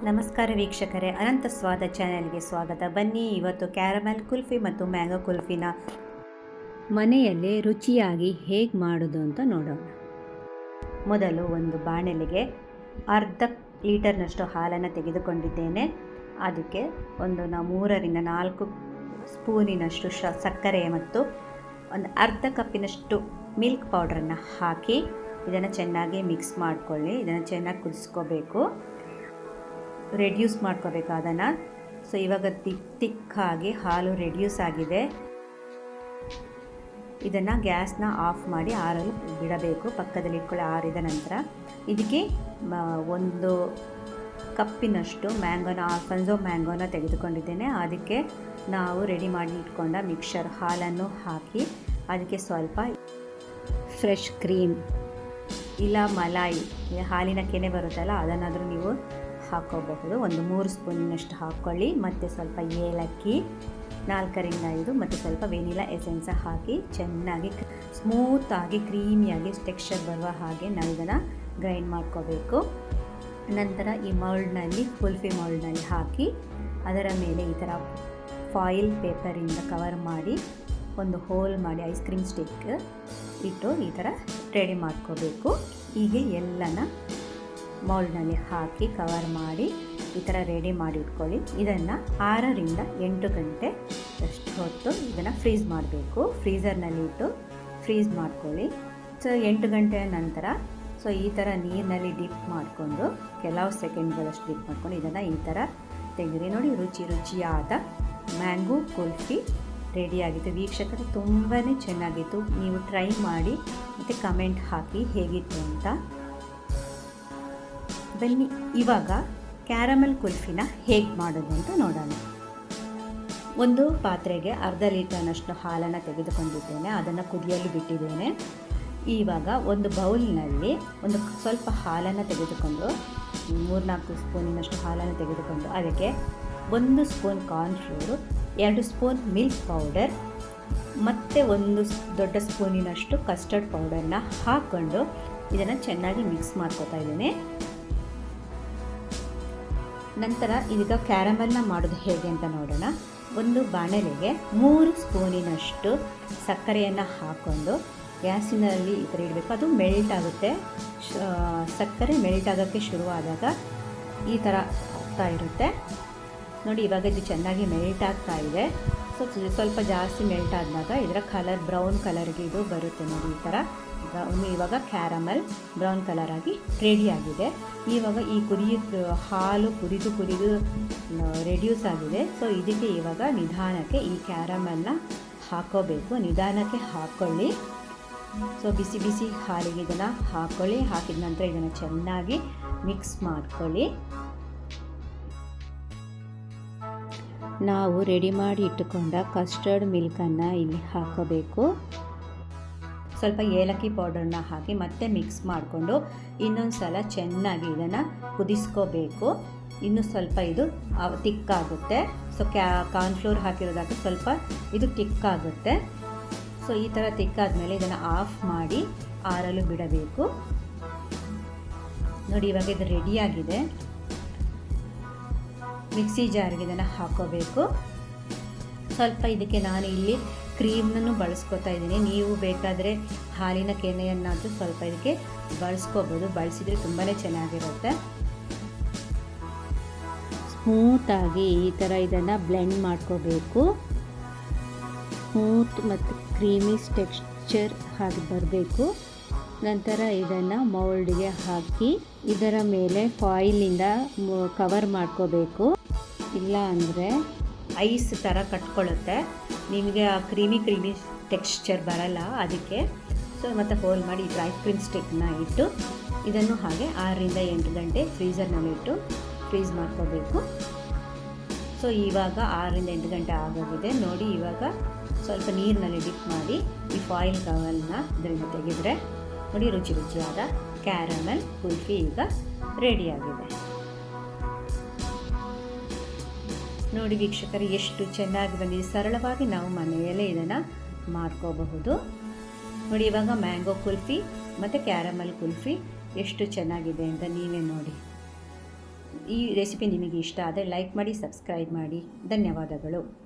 ನಮಸ್ಕಾರ ವೀಕ್ಷಕರೇ, ಅನಂತ ಸ್ವಾದ ಚಾನೆಲ್ಗೆ ಸ್ವಾಗತ. ಬನ್ನಿ, ಇವತ್ತು ಕ್ಯಾರಮೆಲ್ ಕುಲ್ಫಿ ಮತ್ತು ಮ್ಯಾಂಗೋ ಕುಲ್ಫಿನ ಮನೆಯಲ್ಲೇ ರುಚಿಯಾಗಿ ಹೇಗೆ ಮಾಡೋದು ಅಂತ ನೋಡೋಣ. ಮೊದಲು ಒಂದು ಬಾಣಲೆಗೆ ಅರ್ಧ ಲೀಟರ್ನಷ್ಟು ಹಾಲನ್ನು ತೆಗೆದುಕೊಂಡಿದ್ದೇನೆ. ಅದಕ್ಕೆ ಒಂದು 3-4 ಸ್ಪೂನಿನಷ್ಟು ಸಕ್ಕರೆ ಮತ್ತು ಒಂದು ಅರ್ಧ ಕಪ್ಪಿನಷ್ಟು ಮಿಲ್ಕ್ ಪೌಡ್ರನ್ನು ಹಾಕಿ ಇದನ್ನು ಚೆನ್ನಾಗಿ ಮಿಕ್ಸ್ ಮಾಡಿಕೊಳ್ಳಿ. ಇದನ್ನು ಚೆನ್ನಾಗಿ ಕುದಿಸ್ಕೋಬೇಕು, ರೆಡ್ಯೂಸ್ ಮಾಡ್ಕೋಬೇಕು ಅದನ್ನು. ಸೊ ಇವಾಗ ತಿಕ್ಕಾಗಿ ಹಾಲು ರೆಡ್ಯೂಸ್ ಆಗಿದೆ. ಇದನ್ನು ಗ್ಯಾಸ್ನ ಆಫ್ ಮಾಡಿ ಆರಲು ಬಿಡಬೇಕು, ಪಕ್ಕದಲ್ಲಿ ಇಟ್ಕೊಳ್ಳಿ. ಆರಿದ ನಂತರ ಇದಕ್ಕೆ 1 ಕಪ್ಪಿನಷ್ಟು ಆಲ್ಫನ್ಸೋ ಮ್ಯಾಂಗೋನ ತೆಗೆದುಕೊಂಡಿದ್ದೇನೆ. ಅದಕ್ಕೆ ನಾವು ರೆಡಿ ಮಾಡಿ ಇಟ್ಕೊಂಡ ಮಿಕ್ಸರ್ ಹಾಲನ್ನು ಹಾಕಿ ಅದಕ್ಕೆ ಸ್ವಲ್ಪ ಫ್ರೆಶ್ ಕ್ರೀಮ್ ಇಲ್ಲ ಮಲಾಯಿ, ಹಾಲಿನ ಕೆನೆ ಬರುತ್ತಲ್ಲ, ಅದನ್ನಾದರೂ ನೀವು ಹಾಕ್ಕೋಬಹುದು. ಒಂದು 3 ಸ್ಪೂನಿನಷ್ಟು ಹಾಕ್ಕೊಳ್ಳಿ. ಮತ್ತು ಸ್ವಲ್ಪ ಏಲಕ್ಕಿ 4-5 ಮತ್ತು ಸ್ವಲ್ಪ ವೆನಿಲಾ ಎಸೆನ್ಸ್ ಹಾಕಿ ಚೆನ್ನಾಗಿ ಸ್ಮೂತಾಗಿ ಕ್ರೀಮಿಯಾಗಿ ಟೆಕ್ಸ್ಚರ್ ಬರುವ ಹಾಗೆ ನಾವು ಇದನ್ನು ಗ್ರೈಂಡ್ ಮಾಡ್ಕೋಬೇಕು. ನಂತರ ಈ ಮೌಲ್ಡ್ನಲ್ಲಿ, ಕುಲ್ಫಿ ಮೌಲ್ಡ್ನಲ್ಲಿ ಹಾಕಿ ಅದರ ಮೇಲೆ ಈ ಥರ ಫಾಯಿಲ್ ಪೇಪರಿಂದ ಕವರ್ ಮಾಡಿ ಒಂದು ಹೋಲ್ ಮಾಡಿ ಐಸ್ ಕ್ರೀಮ್ ಸ್ಟಿಕ್ ಇಟ್ಟು ಈ ಥರ ರೆಡಿ ಮಾಡ್ಕೋಬೇಕು. ಹೀಗೆ ಎಲ್ಲನ ಮೌಲ್ಡ್ನಲ್ಲಿ ಹಾಕಿ ಕವರ್ ಮಾಡಿ ಈ ಥರ ರೆಡಿ ಮಾಡಿ ಇಟ್ಕೊಳ್ಳಿ. ಇದನ್ನು 6-8 ಗಂಟೆ ಅಷ್ಟು ಹೊತ್ತು ಇದನ್ನು ಫ್ರೀಸ್ ಮಾಡಬೇಕು. ಫ್ರೀಝರ್ನಲ್ಲಿ ಇಟ್ಟು ಫ್ರೀಸ್ ಮಾಡ್ಕೊಳ್ಳಿ. ಸೊ 8 ಗಂಟೆಯ ನಂತರ ಈ ಥರ ನೀರಿನಲ್ಲಿ ಡಿಪ್ ಮಾಡಿಕೊಂಡು ಕೆಲವು ಸೆಕೆಂಡ್ಗಳಷ್ಟು ಡಿಪ್ ಮಾಡ್ಕೊಂಡು ಇದನ್ನು ಈ ಥರ ತೆಗೆದು ನೋಡಿ, ರುಚಿಯಾದ ಮ್ಯಾಂಗೋ ಕುಲ್ಫಿ ರೆಡಿಯಾಗಿತ್ತು. ವೀಕ್ಷಕರು, ತುಂಬಾ ಚೆನ್ನಾಗಿತ್ತು. ನೀವು ಟ್ರೈ ಮಾಡಿ ಮತ್ತು ಕಮೆಂಟ್ ಹಾಕಿ ಹೇಗಿತ್ತು ಅಂತ. ಬನ್ನಿ, ಇವಾಗ ಕ್ಯಾರಮೆಲ್ ಕುಲ್ಫಿನ ಹೇಗೆ ಮಾಡೋದು ಅಂತ ನೋಡೋಣ. ಒಂದು ಪಾತ್ರೆಗೆ ಅರ್ಧ ಲೀಟರ್ನಷ್ಟು ಹಾಲನ್ನು ತೆಗೆದುಕೊಂಡಿದ್ದೇನೆ. ಅದನ್ನು ಕುದಿಯಲು ಬಿಟ್ಟಿದ್ದೇನೆ. ಇವಾಗ ಒಂದು ಬೌಲ್ನಲ್ಲಿ ಸ್ವಲ್ಪ ಹಾಲನ್ನು ತೆಗೆದುಕೊಂಡು 3-4 ಸ್ಪೂನಿನಷ್ಟು ಹಾಲನ್ನು ತೆಗೆದುಕೊಂಡು ಅದಕ್ಕೆ 1 spoon cornflour, 2 spoon milk powder ಮತ್ತು 1 ದೊಡ್ಡ ಸ್ಪೂನಿನಷ್ಟು ಕಸ್ಟರ್ಡ್ ಪೌಡರ್ನ ಹಾಕ್ಕೊಂಡು ಇದನ್ನು ಚೆನ್ನಾಗಿ ಮಿಕ್ಸ್ ಮಾಡ್ಕೊತಾ ಇದ್ದೀನಿ. ನಂತರ ಈಗ ಕ್ಯಾರಮೆಲ್ನ ಮಾಡೋದು ಹೇಗೆ ಅಂತ ನೋಡೋಣ. ಒಂದು ಬಾಣಲೆಗೆ 3 ಸ್ಪೂನಿನಷ್ಟು ಸಕ್ಕರೆಯನ್ನು ಹಾಕ್ಕೊಂಡು ಗ್ಯಾಸಿನಲ್ಲಿ ಈ ಥರ ಇಡಬೇಕು. ಅದು ಮೆಲ್ಟ್ ಆಗುತ್ತೆ. ಸಕ್ಕರೆ ಮೆಲ್ಟ್ ಆಗೋಕ್ಕೆ ಶುರುವಾದಾಗ ಈ ಥರ ಆಗ್ತಾ ಇರುತ್ತೆ ನೋಡಿ. ಇವಾಗ ಇದು ಚೆನ್ನಾಗಿ ಮೆಲ್ಟ್ ಆಗ್ತಾ ಇದೆ. ಸ್ವಲ್ಪ ಜಾಸ್ತಿ ಮೆಲ್ಟ್ ಆದಾಗ ಇದರ ಕಲರ್ ಬ್ರೌನ್ ಕಲರ್ಗೆ ಇದು ಬರುತ್ತೆ ನೋಡಿ. ಈ ಥರ ಇವಾಗ ಕ್ಯಾರಮೆಲ್ ಬ್ರೌನ್ ಕಲರ್ ಆಗಿ ರೆಡಿಯಾಗಿದೆ. ಇವಾಗ ಈ ಹಾಲು ಕುದಿದು ರೆಡ್ಯೂಸ್ ಆಗಿದೆ. ಸೊ ಇದಕ್ಕೆ ಇವಾಗ ನಿಧಾನಕ್ಕೆ ಈ ಕ್ಯಾರಮೆಲ್ನ ಹಾಕೋಬೇಕು. ನಿಧಾನಕ್ಕೆ ಹಾಕ್ಕೊಳ್ಳಿ. ಸೊ ಬಿಸಿ ಹಾಲಿಗೆ ಇದನ್ನು ಹಾಕ್ಕೊಳ್ಳಿ. ಹಾಕಿದ ನಂತರ ಇದನ್ನು ಚೆನ್ನಾಗಿ ಮಿಕ್ಸ್ ಮಾಡ್ಕೊಳ್ಳಿ. ನಾವು ರೆಡಿ ಮಾಡಿ ಇಟ್ಟುಕೊಂಡ ಕಸ್ಟರ್ಡ್ ಮಿಲ್ಕನ್ನು ಇಲ್ಲಿ ಹಾಕೋಬೇಕು. ಸ್ವಲ್ಪ ಏಲಕ್ಕಿ ಪೌಡರ್ನ ಹಾಕಿ ಮತ್ತೆ ಮಿಕ್ಸ್ ಮಾಡಿಕೊಂಡು ಇನ್ನೊಂದು ಸಲ ಚೆನ್ನಾಗಿ ಇದನ್ನು ಕುದಿಸ್ಕೋಬೇಕು. ಇನ್ನೂ ಸ್ವಲ್ಪ ಇದು ತಿಕ್ಕಾಗುತ್ತೆ. ಸೊ ಕಾರ್ನ್ಫ್ಲೋರ್ ಹಾಕಿರೋದಾಗ ಸ್ವಲ್ಪ ಇದು ತಿಕ್ಕಾಗುತ್ತೆ. ಸೊ ಈ ಥರ ತಿಕ್ಕಾದ್ಮೇಲೆ ಇದನ್ನು ಆಫ್ ಮಾಡಿ ಆರಲು ಬಿಡಬೇಕು ನೋಡಿ. ಇವಾಗ ಇದು ರೆಡಿಯಾಗಿದೆ. ಮಿಕ್ಸಿ ಜಾರ್ಗೆ ಇದನ್ನು ಹಾಕೋಬೇಕು. ಸ್ವಲ್ಪ ಇದಕ್ಕೆ ನಾನು ಇಲ್ಲಿ ಕ್ರೀಮ್ನೂ ಬಳಸ್ಕೊತಾ ಇದ್ದೀನಿ. ನೀವು ಬೇಕಾದರೆ ಹಾಲಿನ ಕೆನೆಯನ್ನಾದರೂ ಸ್ವಲ್ಪ ಇದಕ್ಕೆ ಬಳಸ್ಕೋಬೋದು. ಬಳಸಿದರೆ ತುಂಬಾ ಚೆನ್ನಾಗಿರುತ್ತೆ. ಸ್ಮೂತಾಗಿ ಈ ಥರ ಇದನ್ನು ಬ್ಲೆಂಡ್ ಮಾಡ್ಕೋಬೇಕು. ಸ್ಮೂತ್ ಮತ್ತು ಕ್ರೀಮಿ ಟೆಕ್ಸ್ಚರ್ ಹಾಗೆ ಬರಬೇಕು. ನಂತರ ಇದನ್ನು ಮೌಲ್ಡ್ಗೆ ಹಾಕಿ ಇದರ ಮೇಲೆ ಫಾಯಿಲಿಂದ ಕವರ್ ಮಾಡ್ಕೋಬೇಕು. ಇಲ್ಲ ಅಂದರೆ ಐಸ್ ಥರ ಕಟ್ಕೊಳ್ಳುತ್ತೆ. ನಿಮಗೆ ಆ ಕ್ರೀಮಿ ಟೆಕ್ಸ್ಚರ್ ಬರಲ್ಲ ಅದಕ್ಕೆ. ಸೊ ಮತ್ತು ಹೋಲ್ ಮಾಡಿ ಈ ಐಸ್ ಕ್ರೀಮ್ ಸ್ಟಿಕ್ನ ಇಟ್ಟು ಇದನ್ನು ಹಾಗೆ 6-8 ಗಂಟೆ ಫ್ರೀಝರ್ನಲ್ಲಿ ಇಟ್ಟು ಫ್ರೀಸ್ ಮಾಡ್ಕೋಬೇಕು. ಸೊ ಇವಾಗ 6-8 ಗಂಟೆ ಆಗೋಗಿದೆ ನೋಡಿ. ಇವಾಗ ಸ್ವಲ್ಪ ನೀರಿನಲ್ಲಿ ಡಿಪ್ ಮಾಡಿ ಈ ಫಾಯಿಲ್ ಕವರ್ನ ಇದರಿಂದ ತೆಗೆದರೆ ನೋಡಿ, ರುಚಿಯಾದ ಕ್ಯಾರಮೆಲ್ ಕುಲ್ಫಿ ಈಗ ರೆಡಿಯಾಗಿದೆ ನೋಡಿ. ವೀಕ್ಷಕರು, ಎಷ್ಟು ಚೆನ್ನಾಗಿ ಬಂದಿದೆ. ಸರಳವಾಗಿ ನಾವು ಮನೆಯಲ್ಲೇ ಇದನ್ನು ಮಾಡ್ಕೋಬಹುದು ನೋಡಿ. ಇವಾಗ ಮ್ಯಾಂಗೋ ಕುಲ್ಫಿ ಮತ್ತು ಕ್ಯಾರಮೆಲ್ ಕುಲ್ಫಿ ಎಷ್ಟು ಚೆನ್ನಾಗಿದೆ ಅಂತ ನೀವೇ ನೋಡಿ. ಈ ರೆಸಿಪಿ ನಿಮಗೆ ಇಷ್ಟ ಆದರೆ ಲೈಕ್ ಮಾಡಿ, ಸಬ್ಸ್ಕ್ರೈಬ್ ಮಾಡಿ. ಧನ್ಯವಾದಗಳು.